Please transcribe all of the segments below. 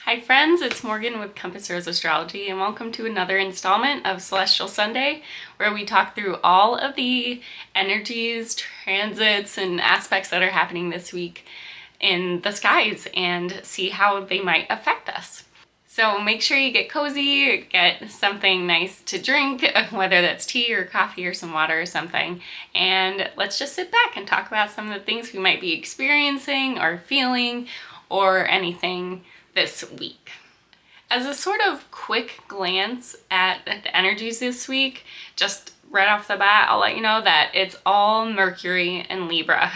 Hi friends, it's Morgan with Compass Rose Astrology and welcome to another installment of Celestial Sunday, where we talk through all of the energies, transits, and aspects that are happening this week in the skies and see how they might affect us. So make sure you get cozy, get something nice to drink, whether that's tea or coffee or some water or something, and let's just sit back and talk about some of the things we might be experiencing or feeling or anything this week. As a sort of quick glance at the energies this week, just right off the bat, I'll let you know that it's all Mercury and Libra.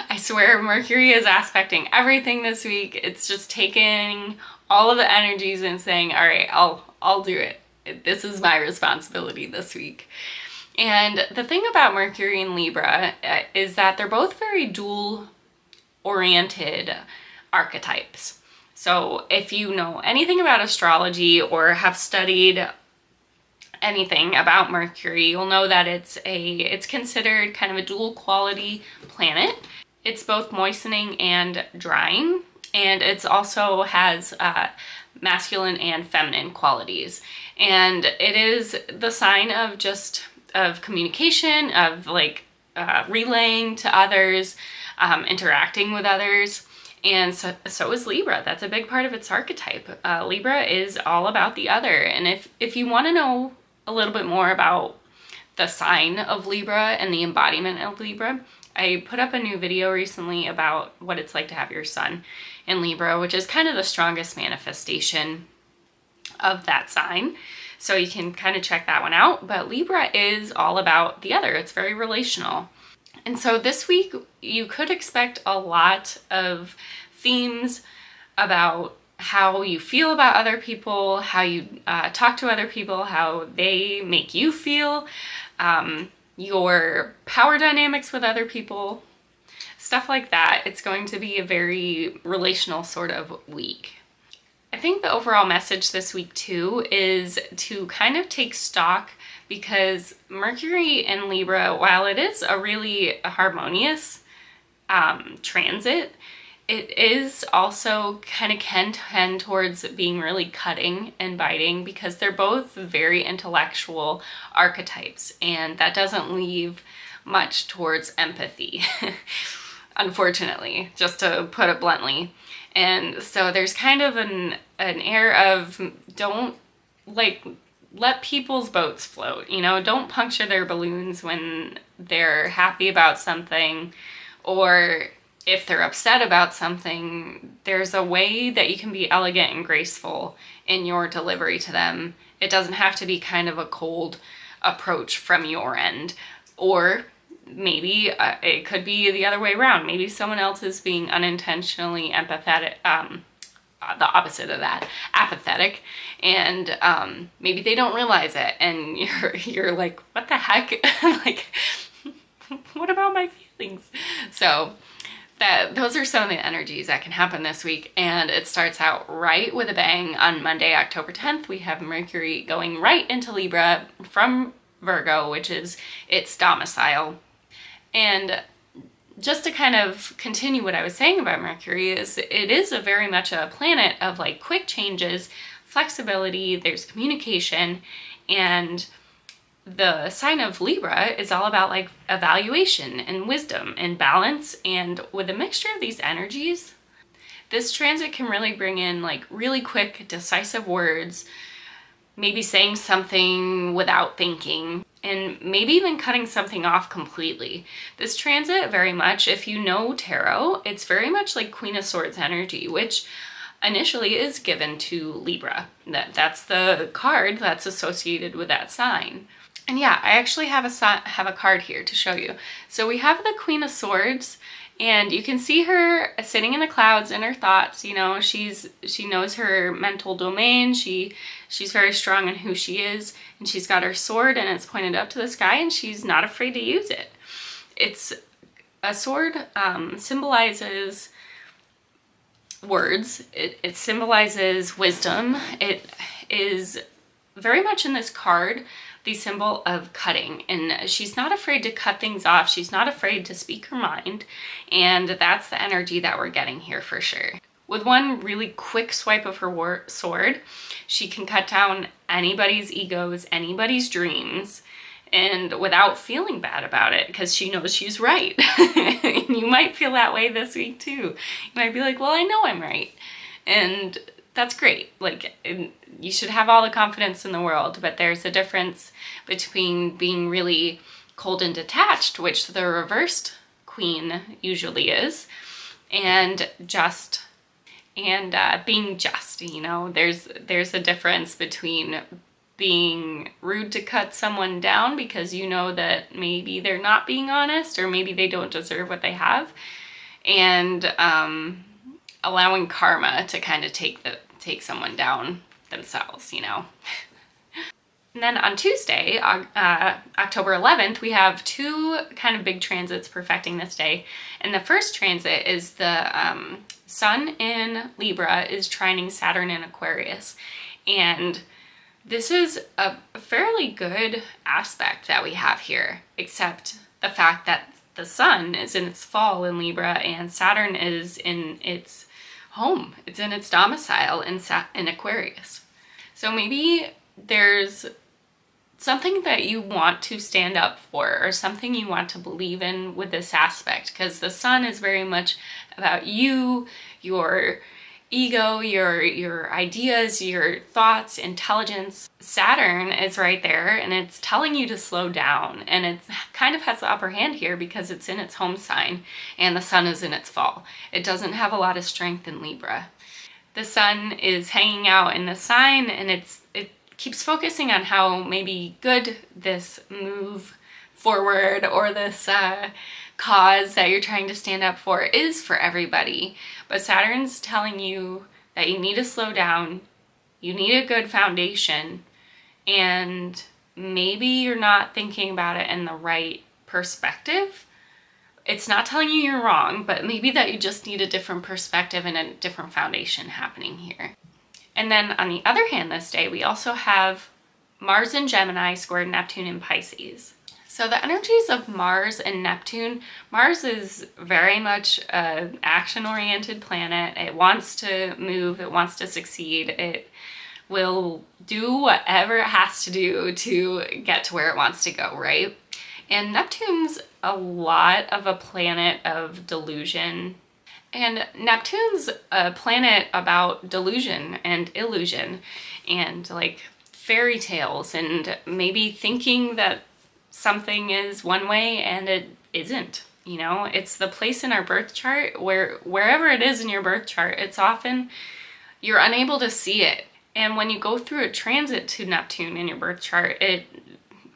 I swear Mercury is aspecting everything this week. It's just taking all of the energies and saying, all right, I'll do it. This is my responsibility this week. And the thing about Mercury and Libra is that they're both very dual-oriented archetypes. So if you know anything about astrology or have studied anything about Mercury, you'll know that it's considered kind of a dual quality planet. It's both moistening and drying, and it's also has masculine and feminine qualities. And it is the sign of of communication, of relaying to others, interacting with others. And so is Libra. That's a big part of its archetype. Libra is all about the other. And if you want to know a little bit more about the sign of Libra and the embodiment of Libra, I put up a new video recently about what it's like to have your sun in Libra, which is kind of the strongest manifestation of that sign. So you can kind of check that one out. But Libra is all about the other. It's very relational. And so this week, you could expect a lot of themes about how you feel about other people, how you talk to other people, how they make you feel, your power dynamics with other people, stuff like that. It's going to be a very relational sort of week. I think the overall message this week too is to kind of take stock, because Mercury and Libra, while it is a really harmonious transit, it is also kind of can tend towards being really cutting and biting, because they're both very intellectual archetypes, and that doesn't leave much towards empathy, unfortunately, just to put it bluntly. And so there's kind of an air of don't let people's boats float, you know, don't puncture their balloons when they're happy about something, or if they're upset about something. There's a way that you can be elegant and graceful in your delivery to them. It doesn't have to be kind of a cold approach from your end. Or maybe it could be the other way around. Maybe someone else is being unintentionally empathetic, the opposite of that, apathetic, and maybe they don't realize it, and you're like, what the heck? Like, what about my feelings? So those are some of the energies that can happen this week, and it starts out right with a bang on Monday, October 10th. We have Mercury going right into Libra from Virgo, which is its domicile. And just to kind of continue what I was saying about Mercury, is it is very much a planet of like quick changes, flexibility, there's communication, and the sign of Libra is all about like evaluation and wisdom and balance. And with a mixture of these energies, this transit can really bring in like really quick, decisive words, maybe saying something without thinking, and maybe even cutting something off completely. This transit very much, if you know tarot, it's very much like Queen of Swords energy, which initially is given to Libra. That's the card that's associated with that sign. And yeah, I actually have a card here to show you. So we have the Queen of Swords, and you can see her sitting in the clouds in her thoughts. You know, she knows her mental domain. She's very strong in who she is, and she's got her sword and it's pointed up to the sky, and she's not afraid to use it. It's a sword, symbolizes words. It symbolizes wisdom. It is very much in this card the symbol of cutting, and she's not afraid to cut things off. She's not afraid to speak her mind, and that's the energy that we're getting here for sure. With one really quick swipe of her sword, she can cut down anybody's egos, anybody's dreams, and without feeling bad about it, because she knows she's right. And you might feel that way this week too. You might be like, well, I know I'm right. And that's great. Like, you should have all the confidence in the world, but there's a difference between being really cold and detached, which the reversed queen usually is, and just, and being just, you know. There's a difference between being rude to cut someone down because you know that maybe they're not being honest, or maybe they don't deserve what they have, and allowing karma to kind of take someone down themselves, you know. And then on Tuesday, October 11th, we have two kind of big transits perfecting this day. And the first transit is the Sun in Libra is trining Saturn in Aquarius. And this is a fairly good aspect that we have here, except the fact that the Sun is in its fall in Libra and Saturn is in its home. It's in its domicile in Aquarius. So maybe there's something that you want to stand up for, or something you want to believe in with this aspect, because the Sun is very much about you, your ego, your ideas, your thoughts, intelligence. Saturn is right there and it's telling you to slow down, and it kind of has the upper hand here because it's in its home sign and the Sun is in its fall. It doesn't have a lot of strength in Libra. The Sun is hanging out in the sign, and it keeps focusing on how maybe good this move forward or this cause that you're trying to stand up for is for everybody. But Saturn's telling you that you need to slow down, you need a good foundation, and maybe you're not thinking about it in the right perspective. It's not telling you you're wrong, but maybe that you just need a different perspective and a different foundation happening here. And then on the other hand this day, we also have Mars in Gemini squared Neptune in Pisces. So the energies of Mars and Neptune, Mars is very much an action-oriented planet. It wants to move, it wants to succeed, it will do whatever it has to do to get to where it wants to go, right? And Neptune's a lot of a planet of delusion. And Neptune's a planet about delusion and illusion and like fairy tales and maybe thinking that something is one way and it isn't, you know. It's the place in our birth chart where wherever it is in your birth chart, it's often you're unable to see it. And when you go through a transit to Neptune in your birth chart, it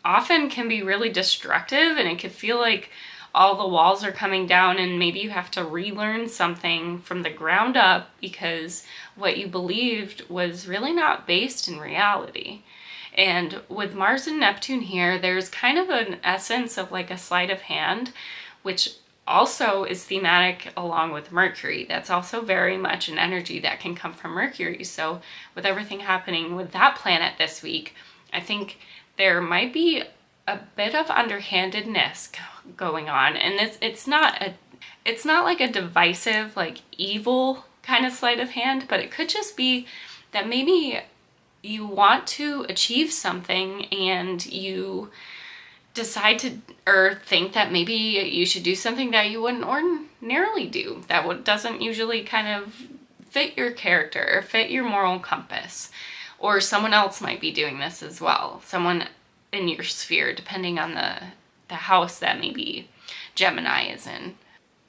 often can be really destructive, and it could feel like all the walls are coming down and maybe you have to relearn something from the ground up because what you believed was really not based in reality. And with Mars and Neptune here, there's kind of an essence of like a sleight of hand, which also is thematic along with Mercury. That's also very much an energy that can come from Mercury. So with everything happening with that planet this week, I think there might be a bit of underhandedness going on, and it's not like a divisive, like evil kind of sleight of hand, but it could just be that maybe you want to achieve something and you decide to, or think that maybe you should do something that you wouldn't ordinarily do, that doesn't usually kind of fit your character or fit your moral compass. Or someone else might be doing this as well, someone in your sphere, depending on the house that maybe Gemini is in.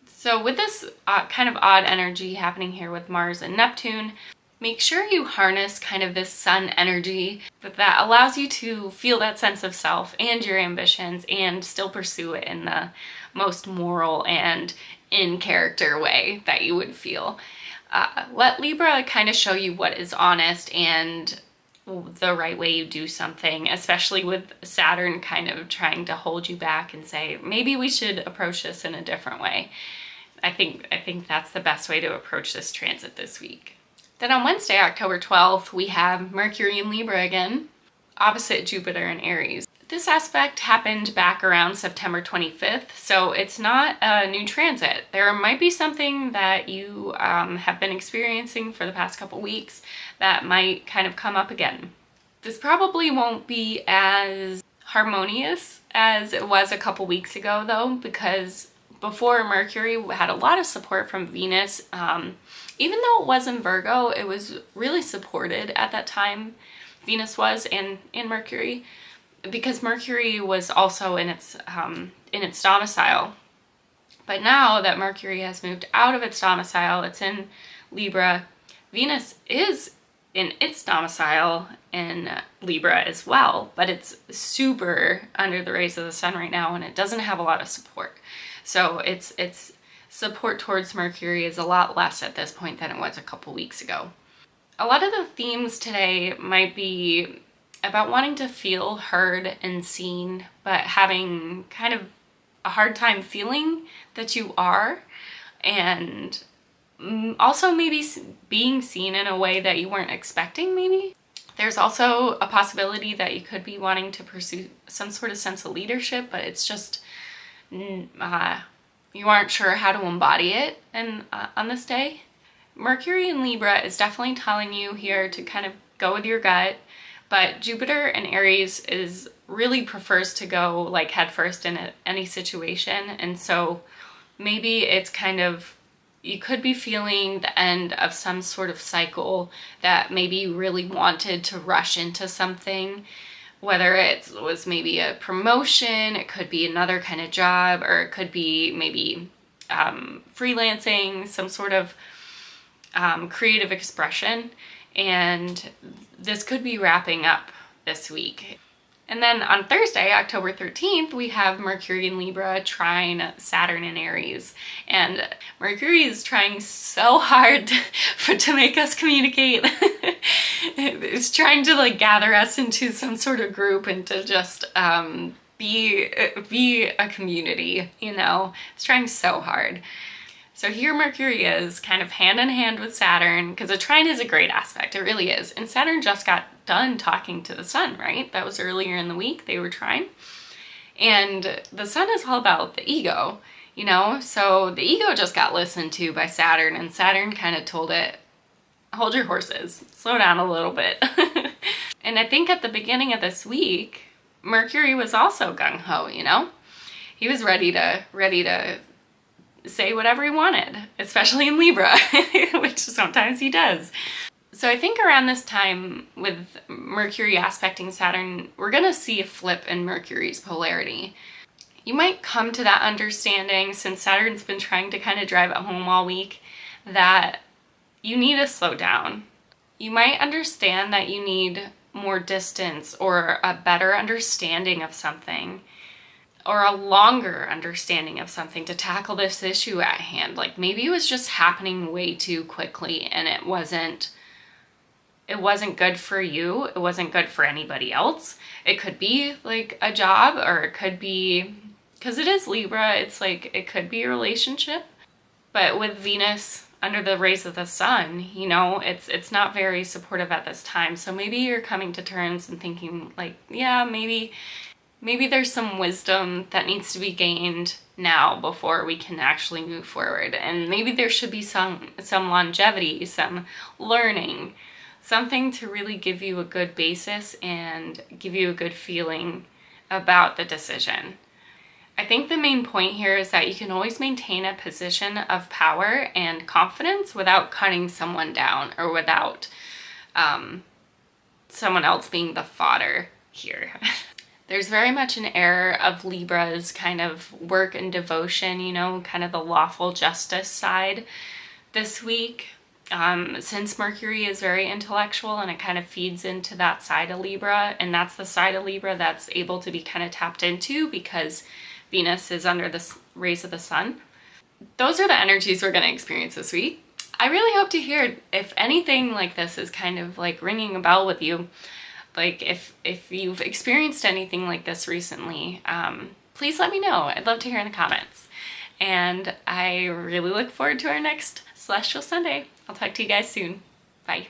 So with this kind of odd energy happening here with Mars and Neptune, make sure you harness kind of this Sun energy that allows you to feel that sense of self and your ambitions and still pursue it in the most moral and in character way that you would feel. Let Libra kind of show you what is honest and the right way you do something, especially with Saturn kind of trying to hold you back and say, maybe we should approach this in a different way. I think that's the best way to approach this transit this week. Then on Wednesday, October 12th, we have Mercury in Libra again, opposite Jupiter in Aries. This aspect happened back around September 25th, so it's not a new transit. There might be something that you have been experiencing for the past couple weeks that might kind of come up again. This probably won't be as harmonious as it was a couple weeks ago though, because before Mercury had a lot of support from Venus. Even though it was in Virgo, it was really supported at that time. Venus was and Mercury, because Mercury was also in its domicile. But now that Mercury has moved out of its domicile, it's in Libra. Venus is in its domicile in Libra as well, but it's super under the rays of the sun right now, and it doesn't have a lot of support. So its support towards Mercury is a lot less at this point than it was a couple weeks ago. A lot of the themes today might be about wanting to feel heard and seen, but having kind of a hard time feeling that you are, and also maybe being seen in a way that you weren't expecting maybe. There's also a possibility that you could be wanting to pursue some sort of sense of leadership, but it's just you aren't sure how to embody it on this day. Mercury in Libra is definitely telling you here to kind of go with your gut, but Jupiter in Aries really prefers to go like headfirst in any situation, and so maybe it's kind of, you could be feeling the end of some sort of cycle that maybe you really wanted to rush into something, whether it was maybe a promotion, it could be another kind of job, or it could be maybe freelancing, some sort of creative expression. And this could be wrapping up this week. And then on Thursday, October 13th, we have Mercury in Libra trine Saturn in Aries. And Mercury is trying so hard to make us communicate. It's trying to like gather us into some sort of group and to just be a community, you know? It's trying so hard. So here Mercury is kind of hand in hand with Saturn, because a trine is a great aspect, it really is. And Saturn just got done talking to the sun, right? That was earlier in the week, they were trine. And the sun is all about the ego, you know? So the ego just got listened to by Saturn, and Saturn kind of told it, hold your horses, slow down a little bit. And I think at the beginning of this week, Mercury was also gung-ho, you know? He was ready to say whatever he wanted, especially in Libra, which sometimes he does. So I think around this time with Mercury aspecting Saturn, we're gonna see a flip in Mercury's polarity. You might come to that understanding, since Saturn's been trying to kind of drive it home all week, that you need to slow down. You might understand that you need more distance or a better understanding of something, or a longer understanding of something to tackle this issue at hand. Like maybe it was just happening way too quickly and it wasn't good for you, it wasn't good for anybody else. It could be like a job, or it could be, because it is Libra, it's like it could be a relationship. But with Venus under the rays of the sun, you know, it's not very supportive at this time. So maybe you're coming to terms and thinking like, yeah, maybe there's some wisdom that needs to be gained now before we can actually move forward. And maybe there should be some longevity, some learning, something to really give you a good basis and give you a good feeling about the decision. I think the main point here is that you can always maintain a position of power and confidence without cutting someone down, or without someone else being the fodder here. There's very much an air of Libra's kind of work and devotion, you know, kind of the lawful justice side this week. Since Mercury is very intellectual and it kind of feeds into that side of Libra, and that's the side of Libra that's able to be kind of tapped into because Venus is under the rays of the sun. Those are the energies we're going to experience this week. I really hope to hear if anything like this is kind of like ringing a bell with you. Like if you've experienced anything like this recently, please let me know. I'd love to hear in the comments. And I really look forward to our next Celestial Sunday. I'll talk to you guys soon. Bye.